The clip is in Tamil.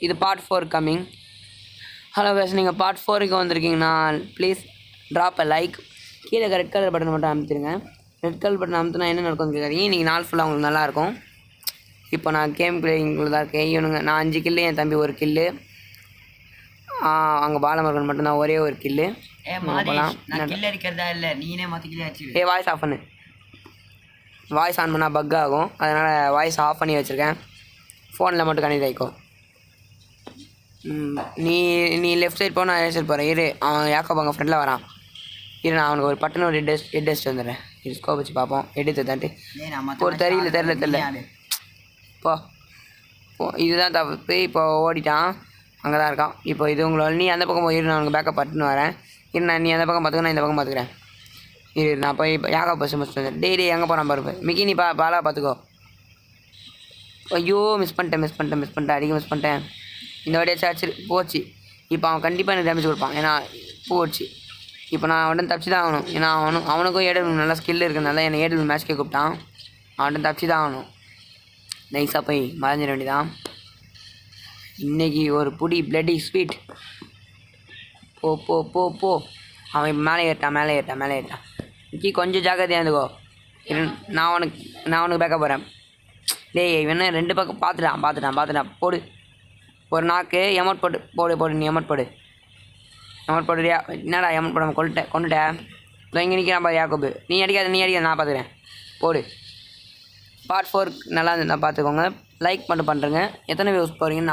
இது பார்ட் 4 கம்மிங். ஹலோ பேஸ், நீங்கள் பார்ட் 4க்கு வந்திருக்கீங்கன்னா ப்ளீஸ் ட்ராப் அ லைக். கீழே ரெட் கலர் பட்டன் மட்டும் அமுத்திடுங்க. ரெட் கலர் பட்டன் அமுத்துனா என்ன நடக்கும்னு கேட்காதீங்க. இன்றைக்கி நாள் ஃபுல்லாக உங்களுக்கு நல்லாயிருக்கும். இப்போ நான் கேம் பிளேயிங்கில் தான் இருக்கேன். இவனுங்க நான் 5 கில்லு, என் தம்பி 1 கில்லு. அங்கே பாலமரகன் மட்டும்தான் ஒரே ஒரு கில்லு. வாய்ஸ் ஆஃப் பண்ணு. வாய்ஸ் ஆன் பண்ணால் பக் ஆகும், அதனால் வாய்ஸ் ஆஃப் பண்ணி வச்சுருக்கேன். ஃபோனில் மட்டும் கனெக்ட் ஆகிக்கோ. நீ லெஃப்ட் சைட் போ, நான் ரைட் சைட் போகிறேன். இரு, அவன் யாக்கோ அங்கே ஃப்ரெண்டில் வரான். இரு, நான் அவனுக்கு ஒரு பட்டன ஒரு ஹெட் டெஸ்ட் வந்துடுறேன். இது ஸ்கோப் வச்சு பார்ப்போம். எடுத்து தான்ட்டு ஒரு தெரில போ. இதுதான் தப்பு. இப்போ ஓடிட்டான், அங்கே தான் இருக்கான். இப்போ இது உங்களோட நீ அந்த பக்கம் போயிரு, நான் உனக்கு பேக்கப் பட்டுன்னு வரேன். இரு, நான் நீ அந்த பக்கம் பார்த்துக்க, நான் இந்த பக்கம் பார்த்துக்கிறேன். இரு, நான் போய் யாக்கா பஸ் முடிச்சுட்டு வந்தேன். டெய்லி எங்கே போகிறான் பாருப்பேன். மிக்கி நீ பாலா பார்த்துக்கோ. ஐயோ மிஸ் பண்ணிட்டேன். அடிக்க மிஸ் பண்ணிட்டேன். இந்த வாட்டியாச்சும் அடிச்சு போச்சு. இப்போ அவன் கண்டிப்பாக எனக்கு டேமேஜ் கொடுப்பான், ஏன்னா போச்சு. இப்போ நான் அவன்கிட்ட தப்பிச்சு தான் ஆகணும். ஏன்னா அவனுக்கும் ஏடபிள் நல்லா ஸ்கில் இருக்கிறதுனால என்னை ஏடபிள் மேட்ச்க்கே கூப்பிட்டான். அவன்கிட்ட தப்பிச்சு தான் ஆகணும். நைஸாக போய் மறைஞ்சிட வேண்டியதான். இன்றைக்கி ஒரு புடி பிளட்டி ஸ்வீட். போ போ போ போ. அவன் மேலே ஏறிட்டான். இன்றைக்கி கொஞ்சம் ஜாக்கிரதையாக இருந்துக்கோ. நான் உனக்கு பேக்கப் போகிறேன். டேய் இவன 2 பக்கம் பார்த்துட்டான். போடு ஒரு நாக்கு. எமௌண்ட் போடு. நீ எமௌண்ட் போடுறியா? என்னடா எமௌண்ட் போடாமல் கொண்டுட்டேன். இங்கே நிற்கிறான் பாரு யாக்கோபு. நீ அடிக்காத, நான் பார்த்துக்கிறேன். போடு. பார்ட் 4 நல்லா இருந்துன்னா பார்த்துக்கோங்க. லைக் மட்டும் பண்ணுறேங்க. எத்தனை வியூஸ் போகிறீங்கன்னு நான்